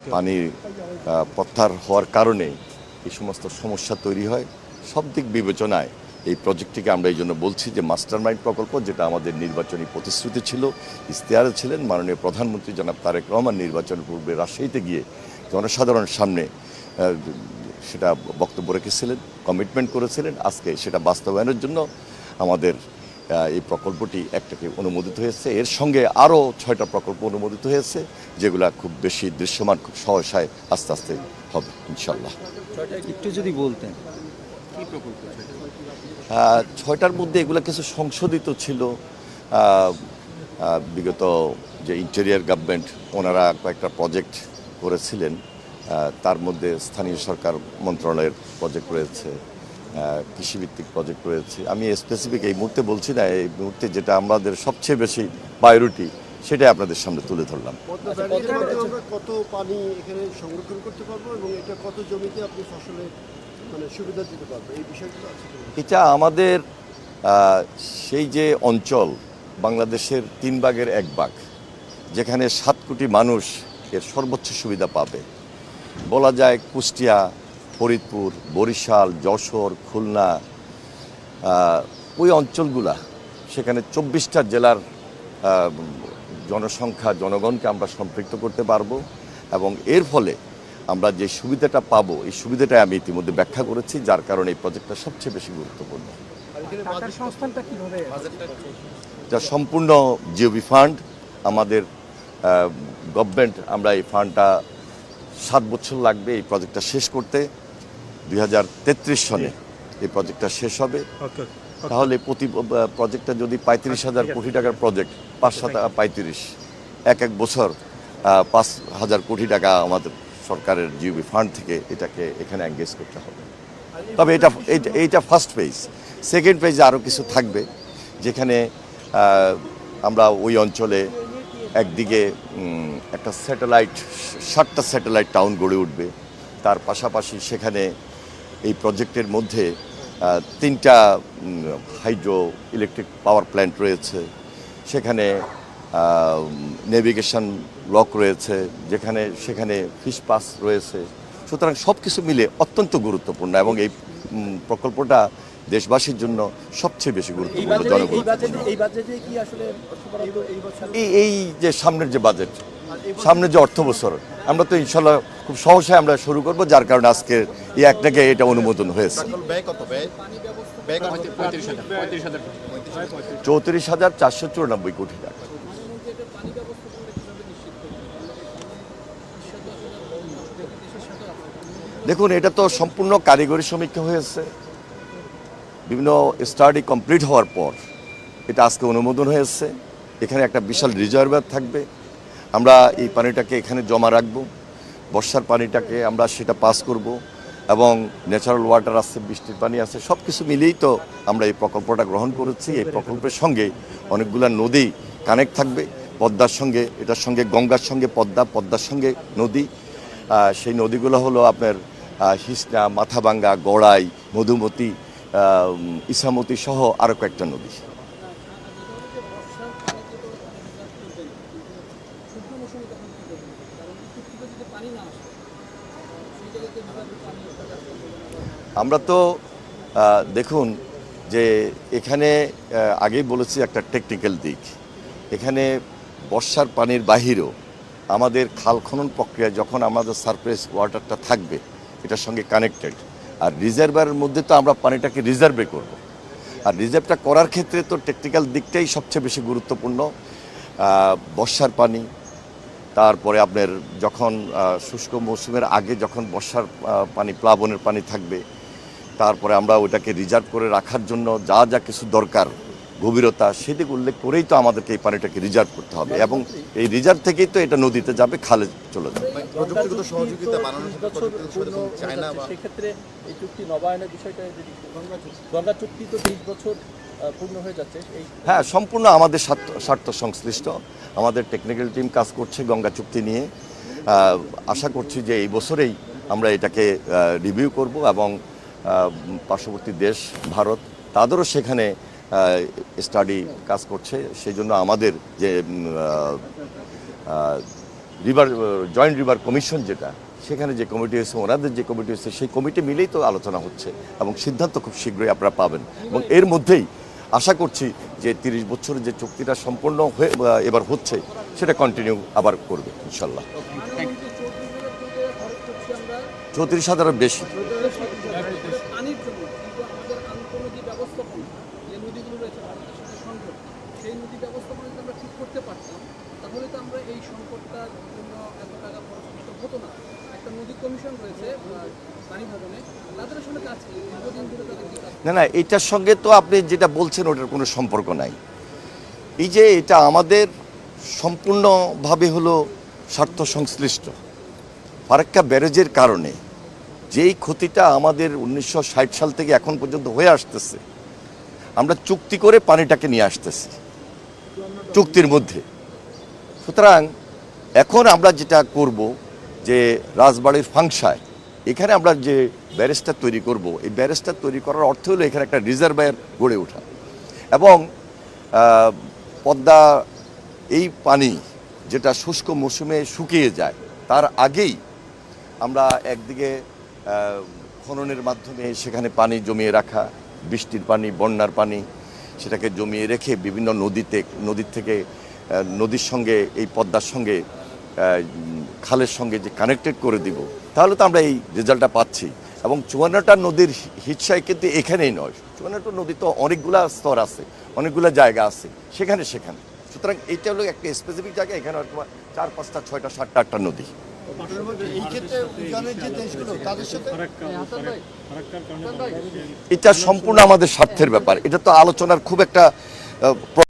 পানি প্রত্যাহার হওয়ার কারণে এই সমস্ত সমস্যা তৈরি হয়। সব দিক বিবেচনায় এই প্রজেক্টটিকে আমরা এই জন্য বলছি যে মাস্টার মাইন্ড প্রকল্প, যেটা আমাদের নির্বাচনী প্রতিশ্রুতি ছিল, ইশতেহারে ছিলেন মাননীয় প্রধানমন্ত্রী জনাব তারেক রহমান নির্বাচনের পূর্বে রাজশাহীতে গিয়ে জনসাধারণের সামনে সেটা বক্তব্য রেখেছিলেন, কমিটমেন্ট করেছিলেন। আজকে সেটা বাস্তবায়নের জন্য আমাদের এই প্রকল্পটি একটাকে অনুমোদিত হয়েছে। এর সঙ্গে আরও 6টা প্রকল্প অনুমোদিত হয়েছে, যেগুলো খুব বেশি দৃশ্যমান, খুব সহসায় আস্তে আস্তে হবে ইনশাল্লাহ। একটু যদি বলতেন 6টার মধ্যে এগুলো কিছু সংশোধিত ছিল। বিগত যে ইন্টেরিয়ার গভর্নমেন্ট ওনারা কয়েকটা প্রজেক্ট করেছিলেন, তার মধ্যে স্থানীয় সরকার মন্ত্রণালয়ের প্রজেক্ট রয়েছে, কৃষিভিত্তিক প্রজেক্ট রয়েছে। আমি স্পেসিফিক এই মুহূর্তে বলছি না, এই মুহূর্তে যেটা আমাদের সবচেয়ে বেশি প্রায়োরিটি সেটাই আপনাদের সামনে তুলে ধরলাম। কত পানি এখানে সংরক্ষণ করতে পারবো এবং এটা কত জমিতে আপনি ফসলে সুবিধা দিতে পারবো, এই বিষয়গুলো আছে? এটা আমাদের সেই যে অঞ্চল, বাংলাদেশের 3 ভাগের 1 ভাগ, যেখানে 7 কোটি মানুষ এর সর্বোচ্চ সুবিধা পাবে। বলা যায় কুষ্টিয়া, ফরিদপুর, বরিশাল, যশোর, খুলনা, ওই অঞ্চলগুলা, সেখানে 24টা জেলার জনসংখ্যা, জনগণকে আমরা সম্পৃক্ত করতে পারবো এবং এর ফলে আমরা যে সুবিধাটা পাবো, এই সুবিধাটা আমি ইতিমধ্যে ব্যাখ্যা করেছি, যার কারণে এই প্রজেক্টটা সবচেয়ে বেশি গুরুত্বপূর্ণ। যা সম্পূর্ণ জিওবি ফান্ড, আমাদের গভর্নমেন্ট, আমরা এই ফান্ডটা 7 বছর লাগবে এই প্রজেক্টটা শেষ করতে। 2033 সনে এই প্রজেক্টটা শেষ হবে। তাহলে প্রতি প্রজেক্টটা যদি 35,000 কোটি টাকার প্রজেক্ট, 5/7 এক বছর 5,000 কোটি টাকা আমাদের সরকারের জিওবি ফান্ড থেকে এটাকে এখানে এঙ্গেজ করতে হবে। তবে এইটা ফার্স্ট ফেজ। সেকেন্ড ফেজে আরও কিছু থাকবে, যেখানে আমরা ওই অঞ্চলে একদিকে একটা স্যাটেলাইট, 7টা স্যাটেলাইট টাউন গড়ে উঠবে। তার পাশাপাশি সেখানে এই প্রজেক্টের মধ্যে 3টা হাইড্রো ইলেকট্রিক পাওয়ার প্ল্যান্ট রয়েছে, সেখানে নেভিগেশন লক রয়েছে, সেখানে ফিশ পাস রয়েছে। সুতরাং সব কিছু মিলে অত্যন্ত গুরুত্বপূর্ণ এবং এই প্রকল্পটা দেশবাসীর জন্য সবচেয়ে বেশি গুরুত্বপূর্ণ। জনগণ এই যে সামনের যে বাজেট, সামনের যে অর্থ বছর, আমরা তো ইনশাল্লাহ খুব সহসায় আমরা শুরু করব, যার কারণে আজকে এই একটাকে এটা অনুমোদন হয়েছে। 34,494 কোটি টাকা। দেখুন, এটা তো সম্পূর্ণ কারিগরি সমীক্ষা হয়েছে, বিভিন্ন স্টাডি কমপ্লিট হওয়ার পর এটা আজকে অনুমোদন হয়েছে। এখানে একটা বিশাল রিজার্ভার থাকবে, আমরা এই পানিটাকে এখানে জমা রাখব, বর্ষার পানিটাকে আমরা সেটা পাস করব এবং ন্যাচারাল ওয়াটার আছে, বৃষ্টির পানি আছে, সব কিছু মিলেই তো আমরা এই প্রকল্পটা গ্রহণ করেছি। এই প্রকল্পের সঙ্গে অনেকগুলো নদী কানেক্ট থাকবে, পদ্মার সঙ্গে, এটার সঙ্গে গঙ্গার সঙ্গে পদ্মা, পদ্মার সঙ্গে নদী। সেই নদীগুলো হলো আপনার হিসনা, মাথাভাঙ্গা, গড়াই, মধুমতি, ইসামতি সহ আরও কয়েকটা নদী। আমরা তো দেখুন যে এখানে আগেই বলেছি একটা টেকনিক্যাল দিক, এখানে বর্ষার পানির বাহিরেও আমাদের খাল খনন প্রক্রিয়া, যখন আমাদের সারফেস ওয়াটারটা থাকবে এটার সঙ্গে কানেক্টেড, আর রিজার্ভারের মধ্যে তো আমরা পানিটাকে রিজার্ভে করব, আর রিজার্ভটা করার ক্ষেত্রে তো টেকনিক্যাল দিকটাই সবচেয়ে বেশি গুরুত্বপূর্ণ। বর্ষার পানি, তারপরে আপনার যখন শুষ্ক মৌসুমের আগে যখন বর্ষার পানি, প্লাবনের পানি থাকবে, তারপরে আমরা ওইটাকে রিজার্ভ করে রাখার জন্য যা যা কিছু দরকার, গভীরতা, সেদিকে উল্লেখ করেই তো আমাদেরকে এই পানিটাকে রিজার্ভ করতে হবে এবং এই রিজার্ভ থেকেই তো এটা নদীতে যাবে, খালে চলে যাবে। প্রযুক্তিগত সহযোগিতা বানানোর সেক্ষেত্রে এই চুক্তি নবায়নের বিষয়টা, গঙ্গা চুক্তি তো 20 বছর পূর্ণ হয়ে যাচ্ছে। হ্যাঁ, সম্পূর্ণ আমাদের স্বার্থ সংশ্লিষ্ট। আমাদের টেকনিক্যাল টিম কাজ করছে গঙ্গা চুক্তি নিয়ে। আশা করছি যে এই বছরেই আমরা এটাকে রিভিউ করব এবং পার্শ্ববর্তী দেশ ভারত, তাদেরও সেখানে স্টাডি কাজ করছে। সেই জন্য আমাদের যে জয়েন্ট রিভার কমিশন যেটা, সেখানে যে কমিটি হয়েছে, ওনাদের যে কমিটি হয়েছে, সেই কমিটি মিলেই তো আলোচনা হচ্ছে এবং সিদ্ধান্ত খুব শীঘ্রই আপনারা পাবেন। এবং এর মধ্যেই আশা করছি যে 30 বছরের যে চুক্তিটা সম্পূর্ণ হয়ে এবার হচ্ছে, সেটা কন্টিনিউ আবার করবে ইনশাল্লাহ। 34,000-এর বেশি। পানির জন্য কিন্তু আমাদের আন্তঃনদী ব্যবস্থাপনা, যে নদীগুলো রয়েছে ভারতের সাথে সংযোগ, সেই নদী ব্যবস্থাপনা যদি আমরা ঠিক করতে পারতাম, তাহলে তো আমরা এই সংকটটার জন্য এত টাকা খরচ করতে হতো না। একটা নদী কমিশন রয়েছে পানি ভবনে, তাদের আসলে কাজ কি? দীর্ঘদিন ধরে তাদের কি কাজ? না, এটার সঙ্গে তো আপনি যেটা বলছেন ওটার কোনো সম্পর্ক নাই। এই যে এটা আমাদের সম্পূর্ণভাবে হলো স্বার্থ সংশ্লিষ্ট। ফারাক্কা ব্যারেজের কারণে যেই ক্ষতিটা আমাদের 1960 সাল থেকে এখন পর্যন্ত হয়ে আসতেছে, আমরা চুক্তি করে পানিটাকে নিয়ে আসতেছি চুক্তির মধ্যে। সুতরাং এখন আমরা যেটা করব যে রাজবাড়ির ফাংশায় এখানে আমরা যে ব্যারেজটা তৈরি করব, এই ব্যারেজটা তৈরি করার অর্থ হলো এখানে একটা রিজার্ভায়ার গড়ে ওঠা এবং পদ্মা এই পানি যেটা শুষ্ক মৌসুমে শুকিয়ে যায়, তার আগেই আমরা একদিকে খননের মাধ্যমে সেখানে পানি জমিয়ে রাখা, বৃষ্টির পানি, বন্যার পানি, সেটাকে জমিয়ে রেখে বিভিন্ন নদীর থেকে নদীর সঙ্গে এই পদ্মার সঙ্গে খালের সঙ্গে যে কানেক্টেড করে দিব, তাহলে তো আমরা এই রেজাল্টটা পাচ্ছি। এবং 54টা নদীর হিস্সায় কিন্তু এখানেই নয়, 54টা নদী তো অনেকগুলা স্তর আছে, অনেকগুলো জায়গা আছে সেখানে। সুতরাং এইটা হলো একটা স্পেসিফিক জায়গা, এখানে হয়তো 4, 5, 6, 7, 8টা নদী। এই ক্ষেত্রে উজানের যে দেশগুলো তাদের সাথে এটা সম্পূর্ণ আমাদের স্বার্থের ব্যাপার। এটা তো আলোচনার খুব একটা